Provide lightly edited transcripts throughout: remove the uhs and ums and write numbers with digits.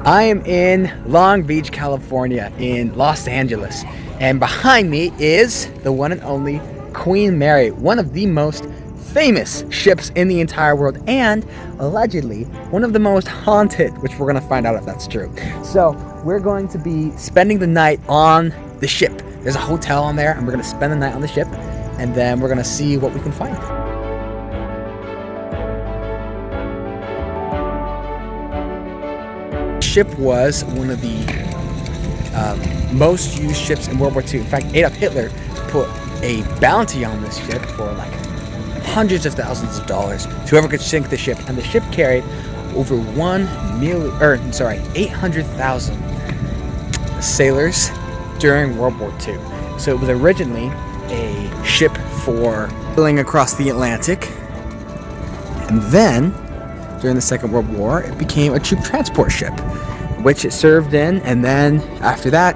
I am in Long Beach, California, in Los Angeles, and behind me is the one and only Queen Mary, one of the most famous ships in the entire world, and allegedly one of the most haunted, which we're going to find out if that's true. So we're going to be spending the night on the ship. There's a hotel on there, and we're going to spend the night on the ship, and then we're going to see what we can find. Ship was one of the most used ships in World War II. In fact, Adolf Hitler put a bounty on this ship for like hundreds of thousands of dollars to whoever could sink the ship, and the ship carried over 800,000 sailors during World War II. So it was originally a ship for sailing across the Atlantic, and then during the Second World War it became a troop transport ship, which it served in, and then after that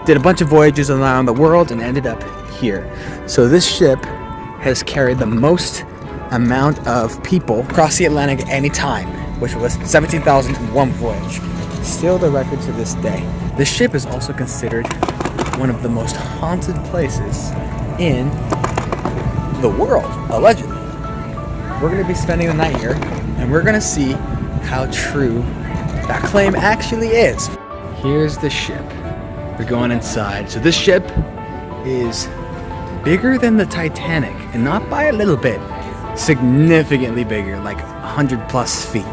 did a bunch of voyages around the world and ended up here. So this ship has carried the most amount of people across the Atlantic at any time, which was 17,001 voyage. Still the record to this day. This ship is also considered one of the most haunted places in the world, allegedly. We're going to be spending the night here, and we're going to see how true that claim actually is. Here's the ship. We're going inside. So this ship is bigger than the Titanic, and not by a little bit, significantly bigger, like 100 plus feet.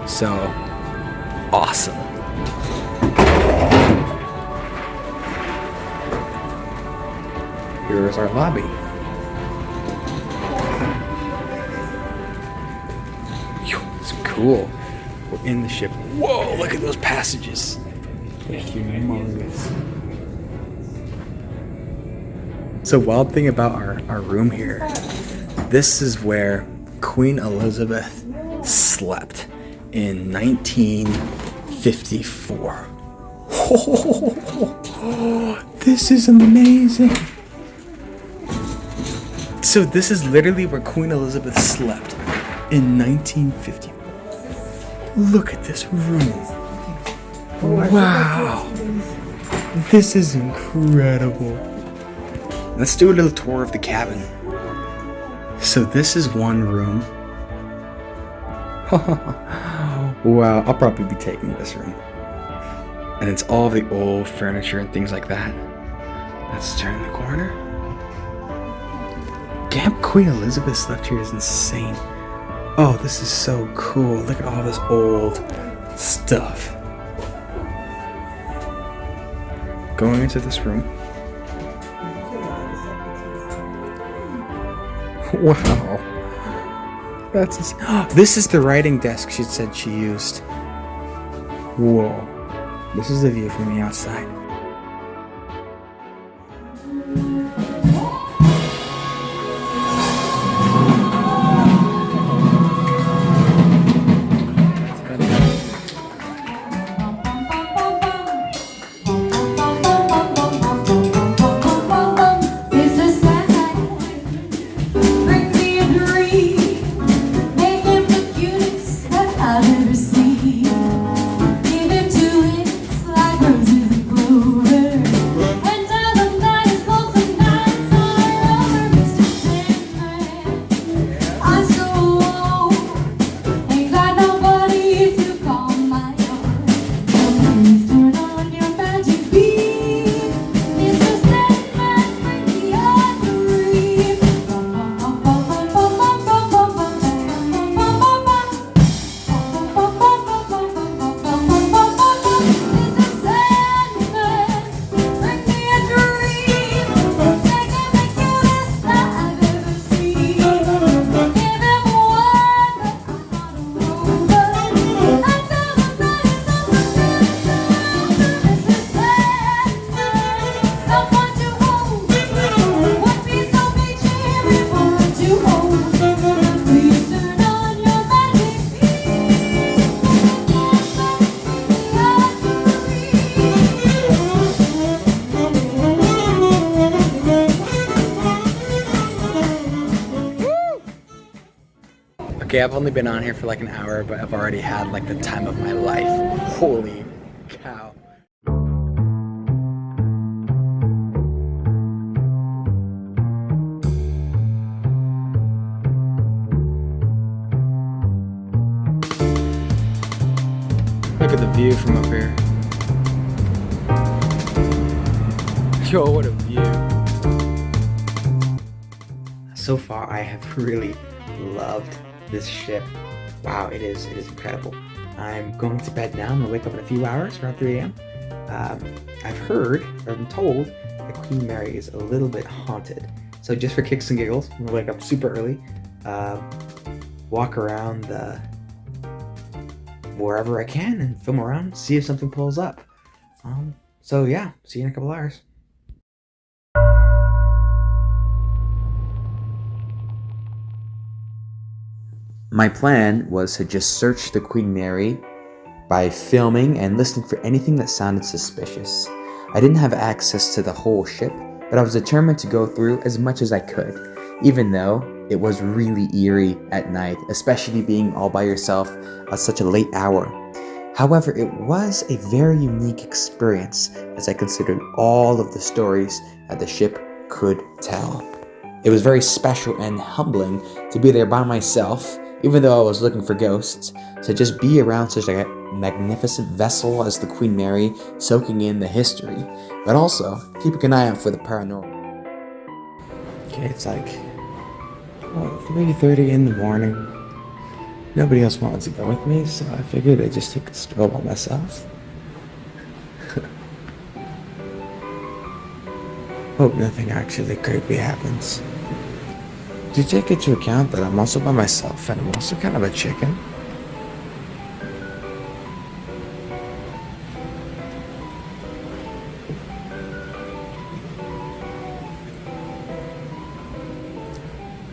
So awesome. Here's our lobby. It's cool. We're in the ship. Whoa, look at those passages. They're humongous. So wild thing about our room here, this is where Queen Elizabeth slept in 1954. Oh, this is amazing. So this is literally where Queen Elizabeth slept in 1954. Look at this room. Wow. This is incredible. Let's do a little tour of the cabin. So this is one room. Wow, I'll probably be taking this room. And it's all the old furniture and things like that. Let's turn the corner. Damn, Queen Elizabeth slept here is insane. Oh, this is so cool. Look at all this old stuff. Going into this room. Wow. That's this is the writing desk she said she used. Whoa. This is the view from the outside. Okay, I've only been on here for like an hour, but I've already had like the time of my life. Holy cow. Look at the view from up here. Yo, what a view. So far, I have really loved this ship. Wow, it is incredible. I'm going to bed now. I'm gonna wake up in a few hours, around 3 a.m. I've heard, or I'm told, that Queen Mary is a little bit haunted. So just for kicks and giggles, I'm gonna wake up super early, walk around wherever I can and film around, see if something pulls up. So yeah, see you in a couple hours. My plan was to just search the Queen Mary by filming and listening for anything that sounded suspicious. I didn't have access to the whole ship, but I was determined to go through as much as I could, even though it was really eerie at night, especially being all by yourself at such a late hour. However, it was a very unique experience as I considered all of the stories that the ship could tell. It was very special and humbling to be there by myself, even though I was looking for ghosts, to just be around such a magnificent vessel as the Queen Mary, soaking in the history, but also keeping an eye out for the paranormal. Okay, it's like 3:30 in the morning. Nobody else wanted to go with me, so I figured I'd just take a stroll by myself. Hope nothing actually creepy happens. Do you take into account that I'm also by myself and I'm also kind of a chicken?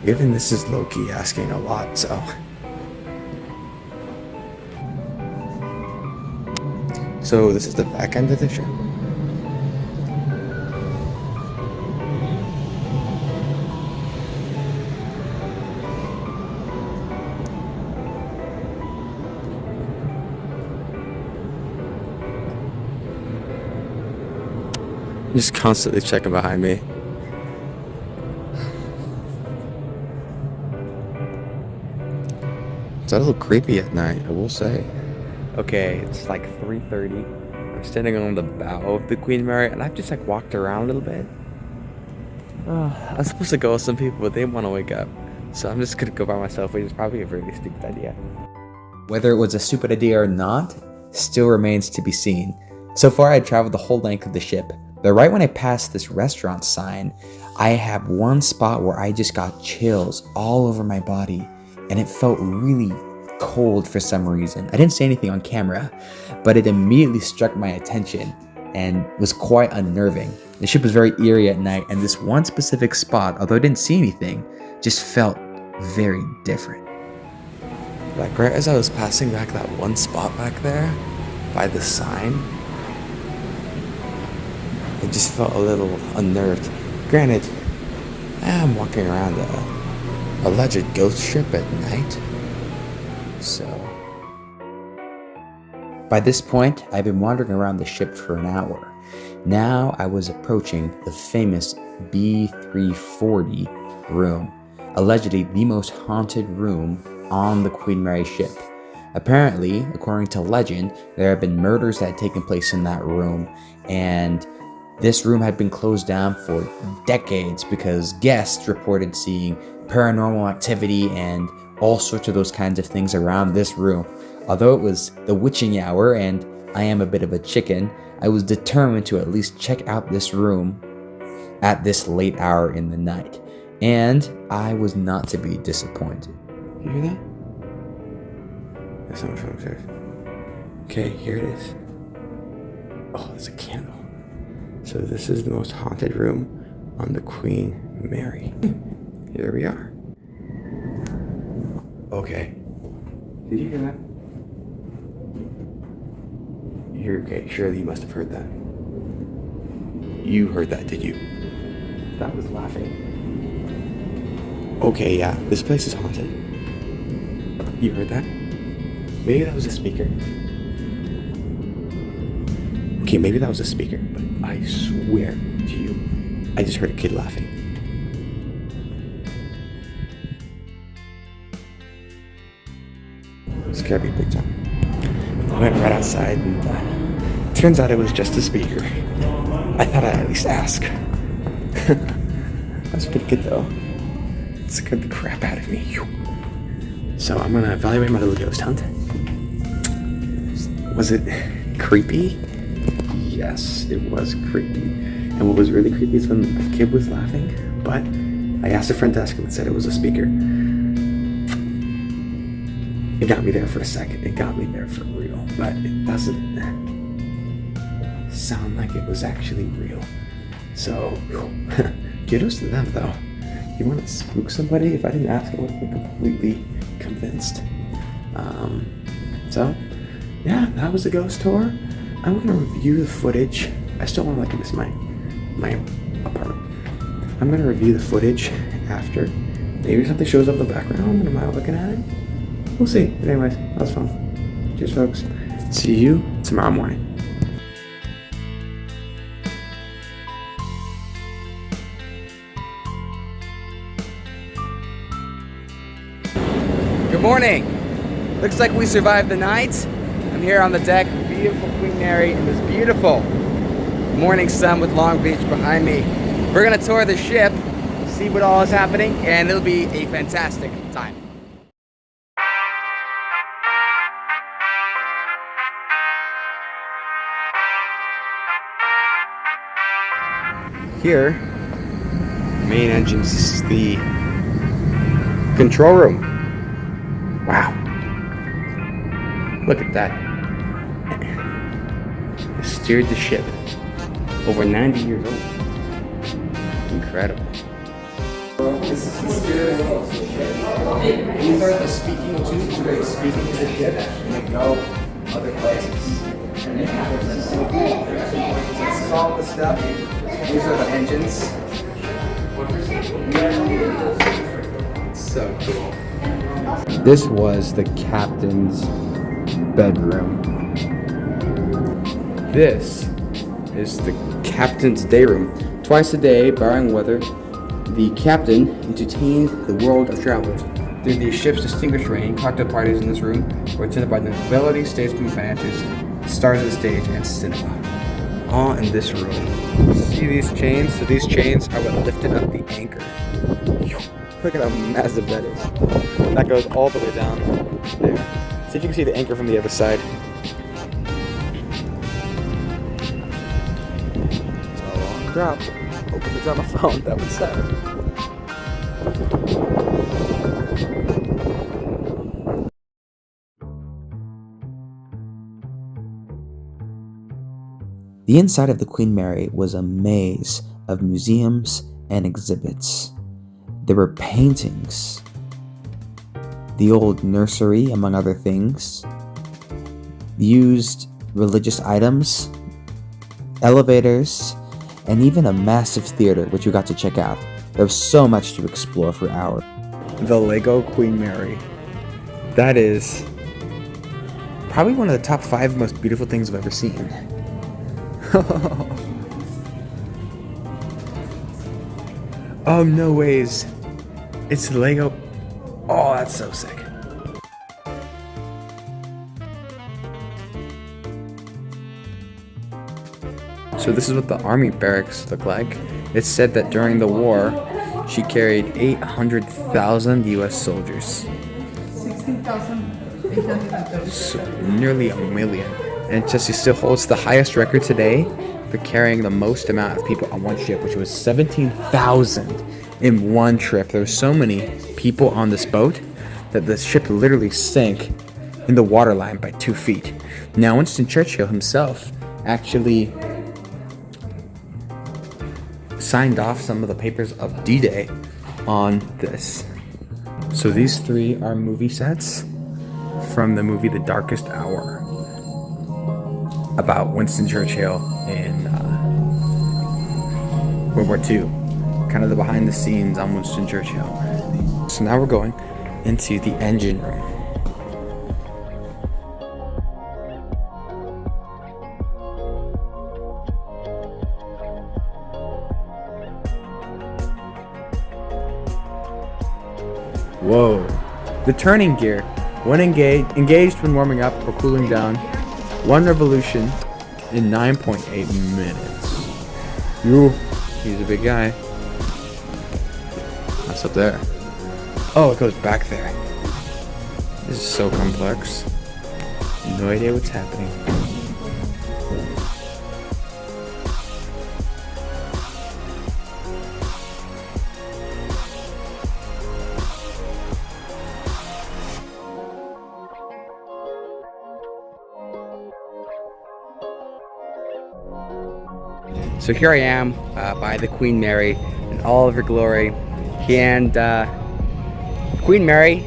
Even this is low-key asking a lot, so... So this is the back end of the show. Just constantly checking behind me. It's a little creepy at night, I will say. Okay, it's like 3:30. I'm standing on the bow of the Queen Mary, and I've just like walked around a little bit. I was supposed to go with some people, but they didn't want to wake up. So I'm just gonna go by myself, which is probably a really stupid idea. Whether it was a stupid idea or not, still remains to be seen. So far, I traveled the whole length of the ship. But right when I passed this restaurant sign, I have one spot where I just got chills all over my body, and it felt really cold for some reason. I didn't say anything on camera, but it immediately struck my attention and was quite unnerving. The ship was very eerie at night, and this one specific spot, although I didn't see anything, just felt very different. Like right as I was passing back that one spot back there, by the sign, I just felt a little unnerved. Granted, I am walking around a alleged ghost ship at night, so... By this point, I've been wandering around the ship for an hour. Now I was approaching the famous B340 room, allegedly the most haunted room on the Queen Mary ship. Apparently, according to legend, there have been murders that had taken place in that room, and this room had been closed down for decades because guests reported seeing paranormal activity and all sorts of those kinds of things around this room. Although it was the witching hour and I am a bit of a chicken, I was determined to at least check out this room at this late hour in the night. And I was not to be disappointed. You hear that? There's someone from upstairs. Okay, here it is. Oh, there's a candle. So this is the most haunted room on the Queen Mary. Here we are. Okay. Did you hear that? You're okay. Surely you must have heard that. You heard that, did you? That was laughing. Okay, yeah. This place is haunted. You heard that? Maybe that was a speaker. Okay, maybe that was a speaker, but I swear to you, I just heard a kid laughing. Scared me big time. I went right outside and turns out it was just a speaker. I thought I'd at least ask. That's pretty good though. It scared the crap out of me. So I'm gonna evaluate my little ghost hunt. Was it creepy? Yes, it was creepy. And what was really creepy is when a kid was laughing, but I asked a friend to ask him and said it was a speaker. It got me there for a second. It got me there for real. But it doesn't sound like it was actually real. So, kudos to them though. You want to spook somebody? If I didn't ask, I would have been completely convinced. So, yeah, that was the ghost tour. I'm gonna review the footage. I still want to like miss my apartment. I'm gonna review the footage after. Maybe something shows up in the background and I'm not looking at it. We'll see. But anyways, that was fun. Cheers, folks. See you tomorrow morning. Good morning. Looks like we survived the night. I'm here on the deck, beautiful Queen Mary, in this beautiful morning sun with Long Beach behind me. We're gonna tour the ship, see what all is happening, and it'll be a fantastic time. Here, main engines, this is the control room. Wow. Look at that. They steered the ship. Over 90 years old. Incredible. This is the steering wheel of the ship. These are the speaking tubes where they speak into the ship and they go other places. This is all the stuff. These are the engines. So cool. This was the captain's bedroom. This is the captain's day room. Twice a day, barring weather, the captain entertained the world of travelers through the ship's distinguished reign. Cocktail parties in this room were attended by nobility, statesmen, financiers, stars of the stage, and cinema. All in this room. See these chains? So these chains are what lifted up the anchor. Look at how massive that is. That goes all the way down there. See if you can see the anchor from the other side. It's a long drop. Hoping it's on the phone. That was sad. The inside of the Queen Mary was a maze of museums and exhibits. There were paintings, the old nursery, among other things, used religious items, elevators, and even a massive theater, which we got to check out. There was so much to explore for hours. The Lego Queen Mary. That is probably one of the top 5 most beautiful things I've ever seen. Oh, no ways. It's Lego. Oh, that's so sick. So this is what the army barracks look like. It's said that during the war, she carried 800,000 US soldiers. 16,830. So nearly a million. And she still holds the highest record today for carrying the most amount of people on one ship, which was 17,000 in one trip. There were so many people on this boat that the ship literally sank in the waterline by 2 feet. Now, Winston Churchill himself actually signed off some of the papers of D-Day on this. So these 3 are movie sets from the movie The Darkest Hour, about Winston Churchill in World War II. Kind of the behind the scenes on Winston Churchill. So now we're going into the engine room. Whoa. The turning gear. When engaged when warming up or cooling down. 1 revolution in 9.8 minutes. He's a big guy. That's up there. Oh, it goes back there. This is so complex. No idea what's happening. So here I am by the Queen Mary in all of her glory. And Queen Mary,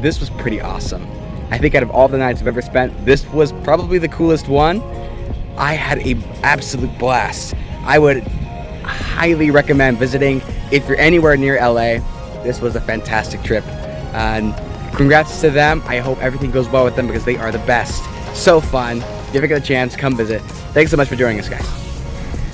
this was pretty awesome. I think out of all the nights I've ever spent, this was probably the coolest one. I had an absolute blast. I would highly recommend visiting if you're anywhere near LA. This was a fantastic trip. And congrats to them. I hope everything goes well with them because they are the best. So fun. If you ever get a chance, come visit. Thanks so much for joining us, guys.